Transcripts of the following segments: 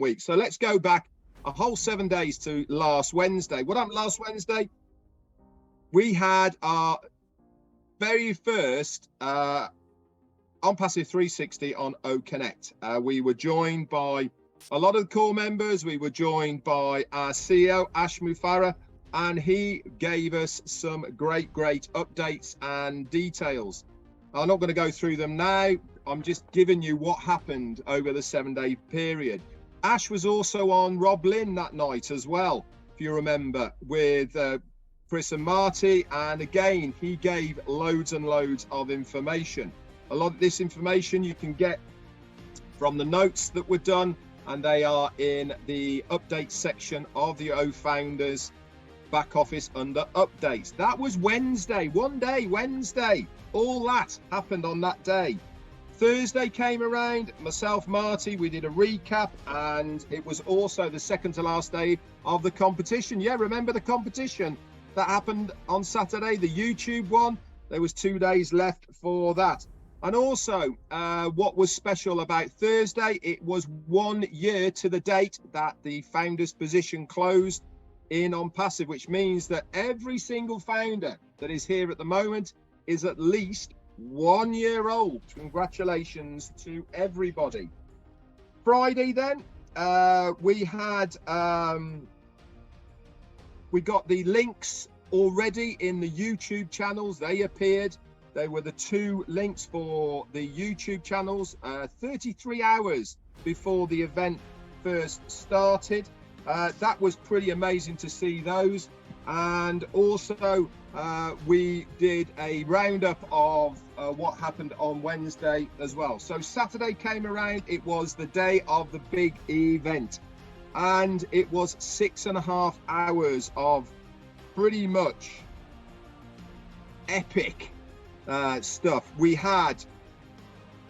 week. So let's go back a whole 7 days to last Wednesday. What happened last Wednesday? We had our very first Onpassive 360 on OConnect. We were joined by a lot of the core members. We were joined by our CEO, Mufareh, and he gave us some great updates and details. I'm not going to go through them now. I'm just giving you what happened over the 7-day period. Ash was also on Rob Lynn that night as well, if you remember, with Chris and Marty, and again he gave loads and loads of information. A lot of this information you can get from the notes that were done, and they are in the update section of the Ofounders back office under updates. That was Wednesday, one day, Wednesday. All that happened on that day. Thursday came around, myself, Marty, we did a recap, and it was also the second to last day of the competition. Yeah, remember the competition that happened on Saturday, the YouTube one? There was 2 days left for that. And also, what was special about Thursday, it was 1 year to the date that the founder's position closed in Onpassive, which means that every single founder that is here at the moment is at least 1 year old. Congratulations to everybody. Friday then, we got the links already in the YouTube channels. They appeared. They were the 2 links for the YouTube channels 33 hours before the event first started. That was pretty amazing to see those. And also we did a roundup of what happened on Wednesday as well. So Saturday came around, it was the day of the big event, and it was 6.5 hours of pretty much epic stuff. We had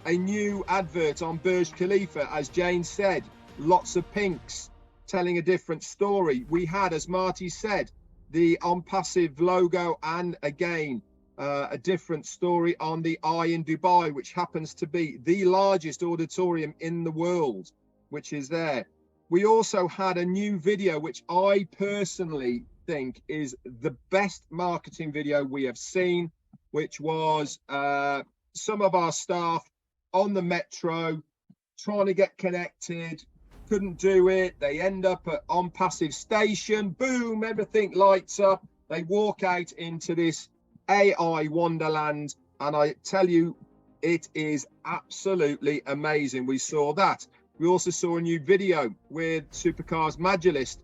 a new advert on Burj Khalifa, as Jane said, lots of pinks telling a different story. We had, as Marty said, the Onpassive logo, and again a different story on the Eye in Dubai, which happens to be the largest auditorium in the world, which is there. We also had a new video, which I personally think is the best marketing video we have seen, which was some of our staff on the metro trying to get connected, couldn't do it. They end up at Onpassive station, boom, everything lights up. They walk out into this AI wonderland, and I tell you, it is absolutely amazing. We saw that. We also saw a new video with Supercars Magilist.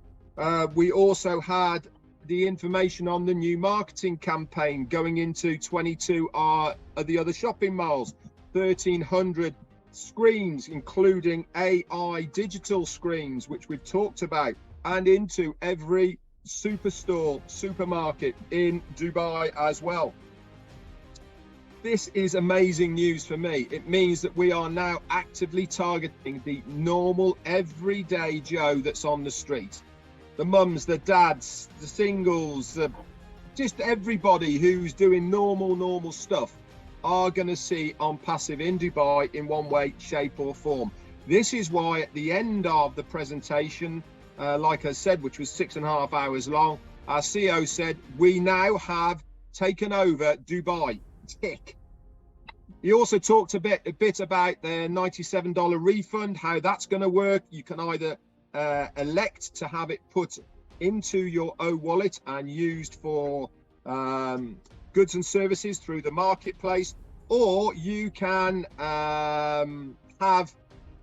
We also had the information on the new marketing campaign going into 22 of the other shopping malls, 1,300 screens, including AI digital screens, which we've talked about, and into every superstore, supermarket in Dubai as well. This is amazing news for me. It means that we are now actively targeting the normal everyday Joe that's on the street. The mums, the dads, the singles, just everybody who's doing normal stuff are going to see Onpassive in Dubai in one way, shape or form. This is why at the end of the presentation, like I said, which was 6.5 hours long, our CEO said, we now have taken over Dubai. Tick. He also talked a bit about the $97 refund, how that's going to work. You can either elect to have it put into your OWallet and used for goods and services through the marketplace, or you can have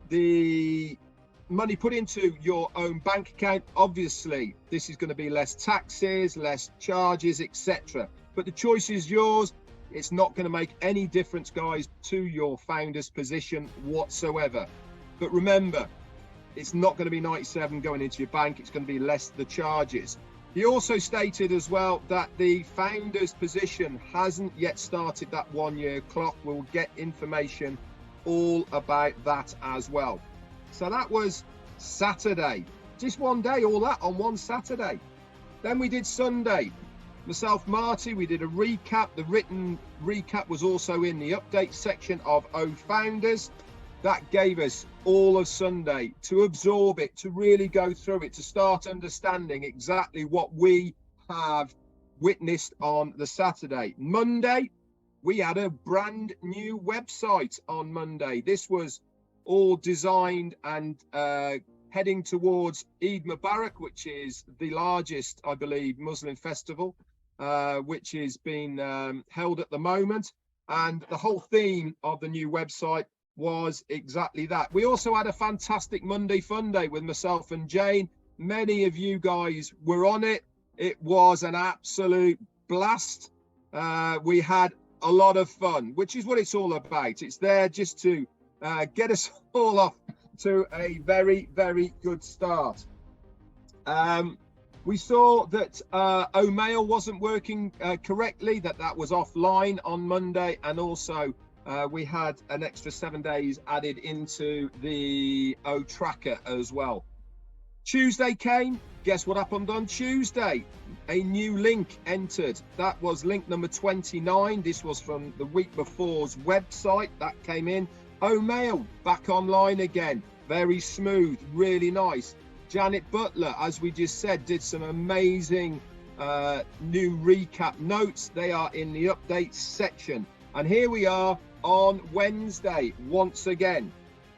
the money put into your own bank account. Obviously, this is going to be less taxes, less charges, etc. But the choice is yours. It's not going to make any difference, guys, to your founder's position whatsoever. But remember, it's not going to be 97 going into your bank. It's going to be less the charges. He also stated as well that the founder's position hasn't yet started that 1 year clock. We'll get information all about that as well. So that was Saturday. Just one day, all that on one Saturday. Then we did Sunday. Myself, Marty, we did a recap. The written recap was also in the update section of Ofounders. that gave us all of Sunday to absorb it, to really go through it, to start understanding exactly what we have witnessed on the Saturday. Monday, we had a brand new website on Monday. This was all designed and heading towards Eid Mubarak, which is the largest, I believe, Muslim festival, which is being held at the moment. And the whole theme of the new website was exactly that. We also had a fantastic Monday Fun Day with myself and Jane. Many of you guys were on it. It was an absolute blast. We had a lot of fun, which is what it's all about. It's there just to get us all off to a very, very good start. We saw that OMail wasn't working correctly, that was offline on Monday, and also we had an extra 7 days added into the OTracker as well. Tuesday came. Guess what happened on Tuesday? A new link entered. That was link number 29. This was from the week before's website that came in. OMail back online again. Very smooth, really nice. Janet Butler, as we just said, did some amazing new recap notes. They are in the updates section. And here we are on Wednesday once again.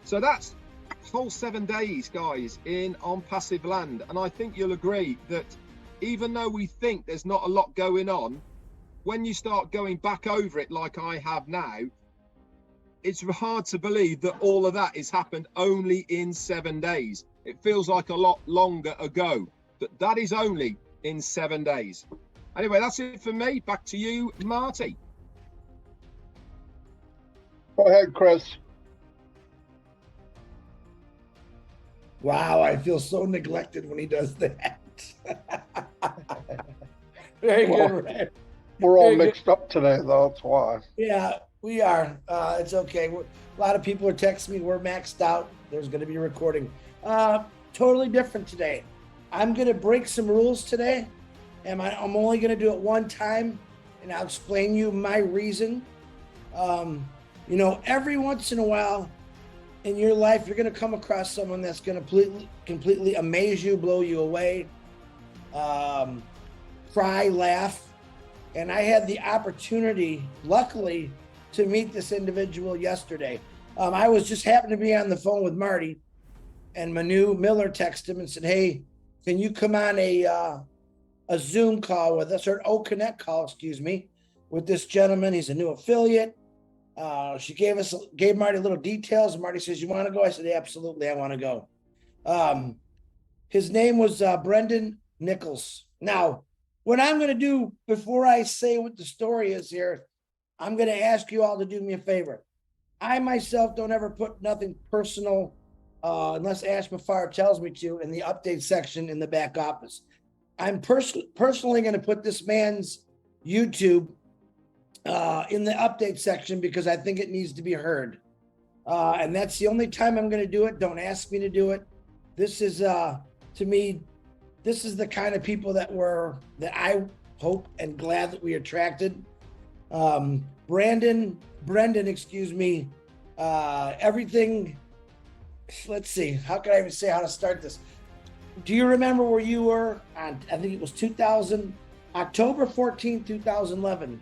So that's a whole 7 days, guys, in Onpassive land. And I think you'll agree that even though we think there's not a lot going on, when you start going back over it like I have now, it's hard to believe that all of that has happened only in 7 days. It feels like a lot longer ago, but that is only in 7 days. Anyway, that's it for me. Back to you, Marty. Go ahead, Chris. Wow, I feel so neglected when he does that. Very good, Ray. We're all mixed up today, though. That's why. Yeah, we are. It's okay. A lot of people are texting me. We're maxed out. There's going to be a recording. Totally different today. I'm going to break some rules today, and I'm only going to do it one time, and I'll explain you my reason. You know, every once in a while in your life, you're going to come across someone that's going to completely amaze you, blow you away, cry, laugh. And I had the opportunity, luckily, to meet this individual yesterday. I was just happened to be on the phone with Marty, and Manu Miller texted him and said, "Hey, can you come on a Zoom call with us, or an OConnect call, excuse me, with this gentleman? He's a new affiliate." She gave Marty little details, and Marty says, "You want to go?" I said, "Absolutely, I want to go." His name was Brendan Nichols. Now, what I'm going to do before I say what the story is here, I'm going to ask you all to do me a favor. I myself don't ever put nothing personal unless Ash Mufareh tells me to in the update section in the back office. I'm personally going to put this man's YouTube in the update section because I think it needs to be heard. And that's the only time I'm going to do it. Don't ask me to do it. This is, to me, this is the kind of people that I hope and glad that we attracted. Brendan, excuse me, everything. Let's see, how can I even say how to start this? Do you remember where you were on, I think it was October 14, 2011.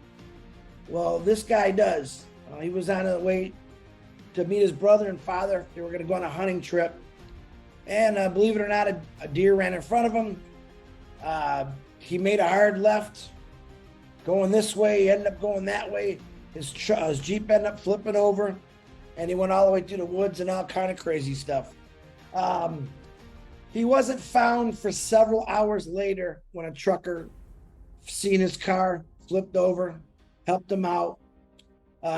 Well, this guy does. He was on the way to meet his brother and father. They were going to go on a hunting trip. And believe it or not, a deer ran in front of him. He made a hard left, going this way. He ended up going that way. His Jeep ended up flipping over, and he went all the way through the woods and all kind of crazy stuff. He wasn't found for several hours later when a trucker seen his car, flipped over, helped him out.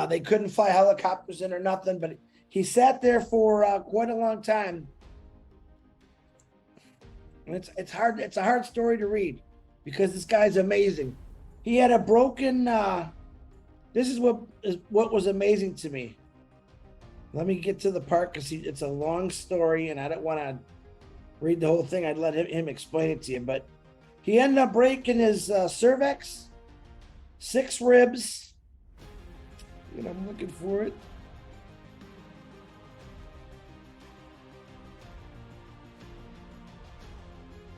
They couldn't fly helicopters in or nothing, but he sat there for quite a long time. And it's hard. It's a hard story to read because this guy's amazing. He had a broken. This is what was amazing to me. Let me get to the part because it's a long story, and I don't want to read the whole thing. I'd let him explain it to you. But he ended up breaking his cervix, 6 ribs. I'm looking for it.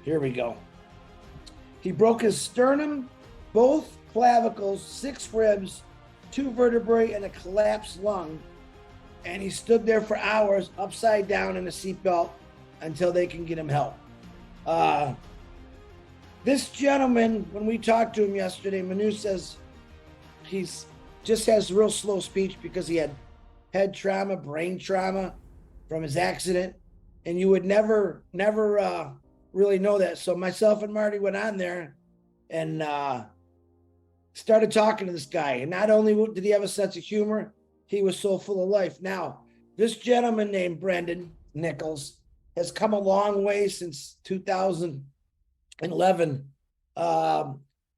Here we go. He broke his sternum, both clavicles, 6 ribs, 2 vertebrae, and a collapsed lung. And he stood there for hours upside down in a seatbelt until they can get him help. This gentleman, when we talked to him yesterday, Manu says he's just has real slow speech because he had head trauma, brain trauma from his accident. And you would never really know that. So myself and Marty went on there and started talking to this guy. And not only did he have a sense of humor, he was so full of life. Now, this gentleman named Brendan Nichols has come a long way since 2011.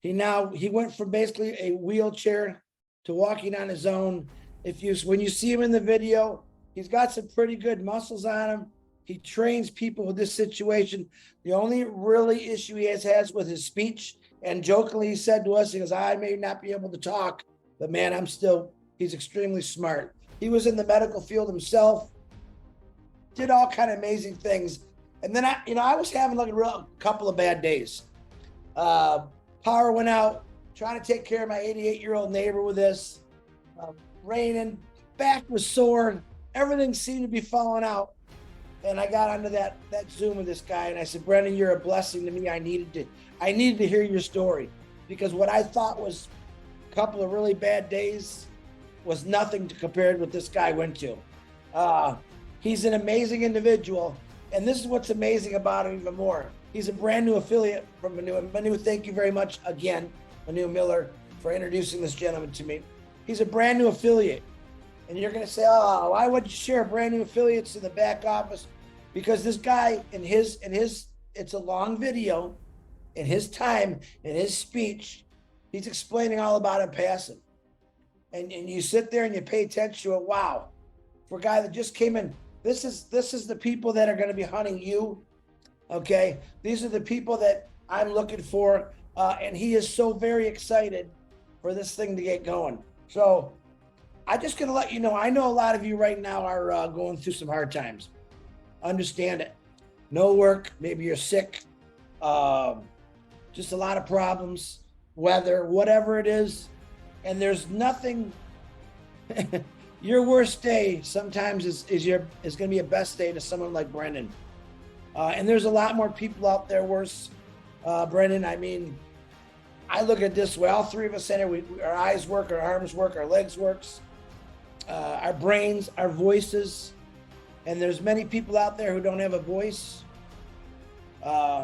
He went from basically a wheelchair to walking on his own. When you see him in the video, he's got some pretty good muscles on him. He trains people with this situation. The only really issue he has with his speech, and jokingly he said to us, he goes, I may not be able to talk, but man, he's extremely smart. He was in the medical field himself, did all kind of amazing things. And then I was having like a couple of bad days. Power went out, trying to take care of my 88-year-old neighbor with this. Raining, back was sore, everything seemed to be falling out. And I got onto that Zoom with this guy, and I said, Brendan, you're a blessing to me. I needed to hear your story, because what I thought was a couple of really bad days was nothing compared to what this guy went to. He's an amazing individual, and this is what's amazing about him even more. He's a brand new affiliate from Manu. And Manu, thank you very much again, Manu Miller, for introducing this gentleman to me. He's a brand new affiliate. And you're going to say, oh, why would you share brand new affiliates in the back office? Because this guy, it's a long video, in his time, in his speech, he's explaining all about Onpassive. And you sit there and you pay attention to it. Wow, for a guy that just came in, this is the people that are going to be hunting you. Okay, these are the people that I'm looking for, and he is so very excited for this thing to get going. So I'm just going to let you know, I know a lot of you right now are going through some hard times. Understand it. No work, maybe you're sick, just a lot of problems, weather, whatever it is. And there's nothing, your worst day sometimes is going to be a best day to someone like Brendan. And there's a lot more people out there worse. Brendan, I mean, I look at it this way, all three of us in here, our eyes work, our arms work, our legs works, our brains, our voices. And there's many people out there who don't have a voice.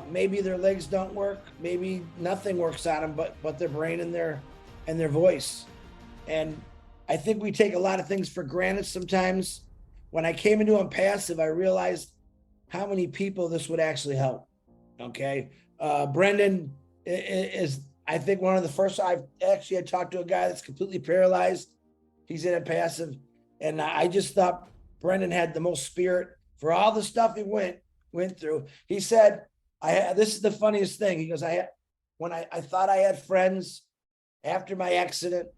Maybe their legs don't work. Maybe nothing works on them but their brain and their voice. And I think we take a lot of things for granted sometimes. When I came into Onpassive, I realized how many people this would actually help. Okay. Brendan is, I think, one of the first. I've actually had talked to a guy that's completely paralyzed. He's in Onpassive. And I just thought Brendan had the most spirit for all the stuff he went through. He said, this is the funniest thing. He goes, I thought I had friends after my accident,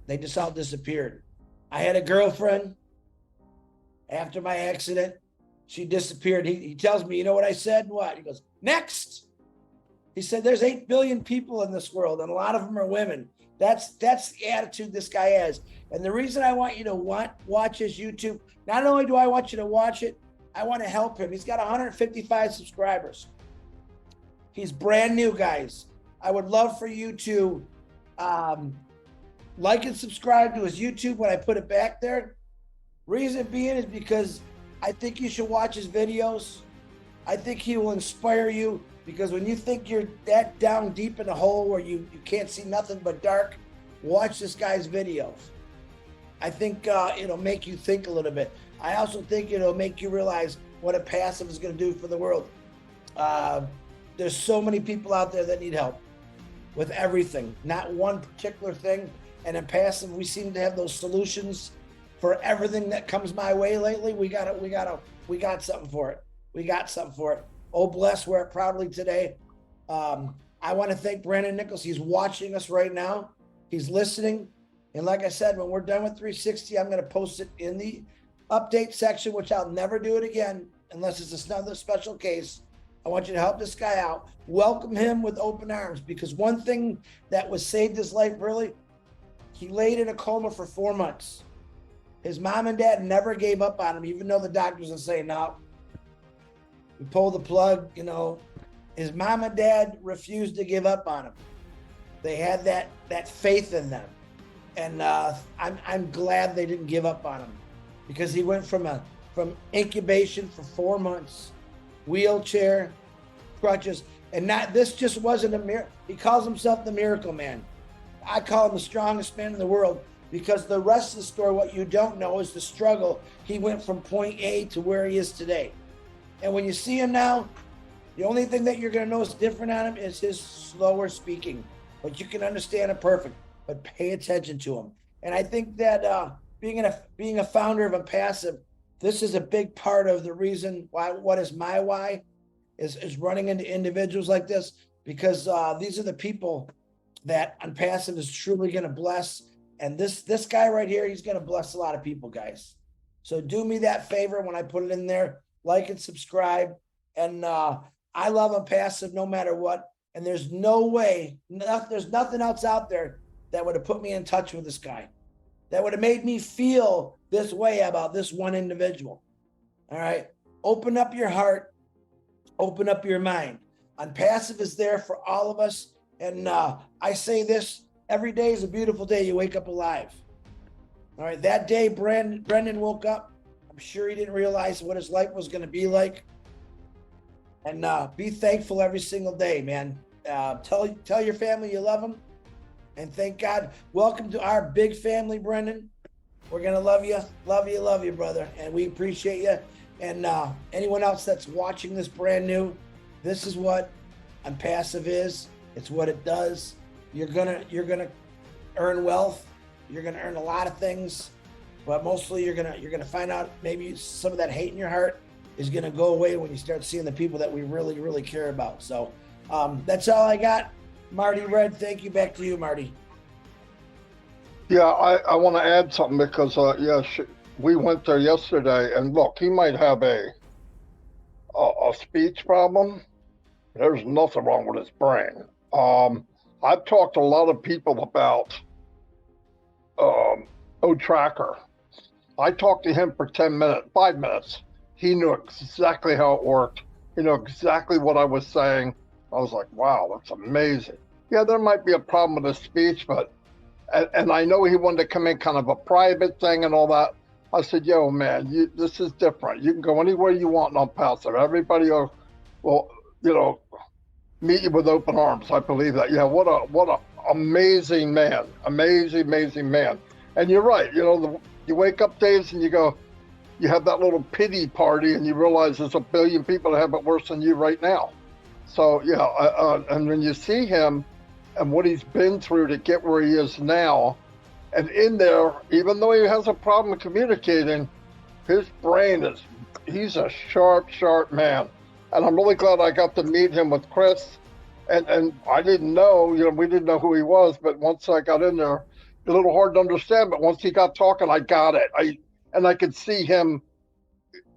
they just all disappeared. I had a girlfriend after my accident. She disappeared. He tells me, you know what I said? What? He goes, next. He said, there's 8 billion people in this world, and a lot of them are women. That's the attitude this guy has. And the reason I want you to watch his YouTube, not only do I want you to watch it, I want to help him. He's got 155 subscribers. He's brand new, guys. I would love for you to like and subscribe to his YouTube when I put it back there. Reason being is because I think you should watch his videos. I think he will inspire you, because when you think you're that down deep in a hole where you can't see nothing but dark, watch this guy's videos. I think it'll make you think a little bit. I also think it'll make you realize what Onpassive is going to do for the world. There's so many people out there that need help with everything, not one particular thing. And Onpassive, we seem to have those solutions for everything that comes my way lately. We got something for it. We got something for it. OBless, wear it proudly today. I want to thank Brandon Nichols. He's watching us right now. He's listening. And like I said, when we're done with 360, I'm going to post it in the update section, which I'll never do it again unless it's another special case. I want you to help this guy out. Welcome him with open arms, because one thing that was saved his life, really, he laid in a coma for 4 months. His mom and dad never gave up on him, even though the doctors are saying, no, we pulled the plug, you know. His mom and dad refused to give up on him. They had that faith in them. And I'm glad they didn't give up on him, because he went from incubation for 4 months, wheelchair, crutches, and this just wasn't a miracle. He calls himself the miracle man. I call him the strongest man in the world, because the rest of the story, what you don't know, is the struggle. He went from point A to where he is today. And when you see him now, the only thing that you're going to notice different on him is his slower speaking. But you can understand it perfect, but pay attention to him. And I think that being a founder of Onpassive, this is a big part of the reason why, what is my why, is running into individuals like this, because these are the people that Onpassive is truly going to bless. And this guy right here, he's going to bless a lot of people, guys. So do me that favor when I put it in there, like and subscribe. And I love Onpassive no matter what. And there's no way, there's nothing else out there that would have put me in touch with this guy, that would have made me feel this way about this one individual. All right. Open up your heart. Open up your mind. Onpassive is there for all of us. And I say this, every day is a beautiful day. You wake up alive. All right. That day, Brendan woke up. I'm sure he didn't realize what his life was going to be like. And be thankful every single day, man. Tell your family you love them. And thank God. Welcome to our big family, Brendan. We're going to love you, brother. And we appreciate you. And anyone else that's watching this brand new, this is what Onpassive is. It's what it does. You're gonna earn wealth. You're gonna earn a lot of things, but mostly you're gonna find out maybe some of that hate in your heart is gonna go away when you start seeing the people that we really, really care about. So that's all I got. Marty Red, thank you. Back to you, Marty. Yeah, I want to add something because we went there yesterday, and look, he might have a speech problem. There's nothing wrong with his brain. I've talked to a lot of people about OTracker. I talked to him for 5 minutes. He knew exactly how it worked. He knew exactly what I was saying. I was like, wow, that's amazing. Yeah, there might be a problem with his speech, but, and I know he wanted to come in kind of a private thing and all that. I said, yo, man, this is different. You can go anywhere you want in Onpassive. Everybody will, meet you with open arms. I believe that. Yeah, what a amazing man. Amazing man. And you're right. You wake up days and you go, you have that little pity party and you realize there's a billion people that have it worse than you right now. So, yeah, and when you see him and what he's been through to get where he is now, and in there, even though he has a problem communicating, his brain he's a sharp man. And I'm really glad I got to meet him with Chris. And I didn't know, we didn't know who he was, but once I got in there, a little hard to understand, but once he got talking, I got it. I could see him,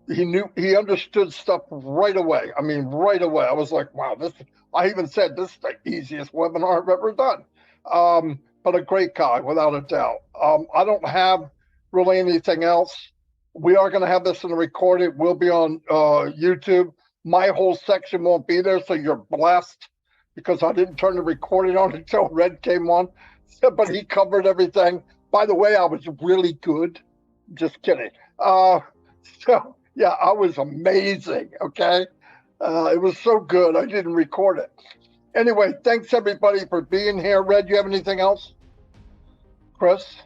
he understood stuff right away. I mean, right away. I was like, wow, I even said this is the easiest webinar I've ever done. But a great guy, without a doubt. I don't have really anything else. We are going to have this in a recording. It will be on YouTube. My whole section won't be there, so you're blessed because I didn't turn the recording on until Red came on. But he covered everything. By the way, I was really good. Just kidding. So, yeah, I was amazing, okay? It was so good, I didn't record it. Anyway, thanks, everybody, for being here. Red, you have anything else? Chris?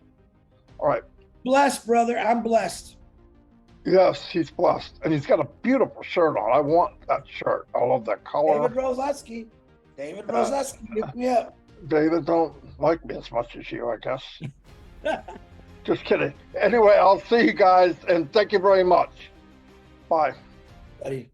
All right. Blessed, brother. I'm blessed. Yes, he's blessed. And he's got a beautiful shirt on. I want that shirt. I love that color. David Roseski. Yeah. David don't like me as much as you, I guess. Just kidding. Anyway, I'll see you guys, and thank you very much. Bye. Buddy.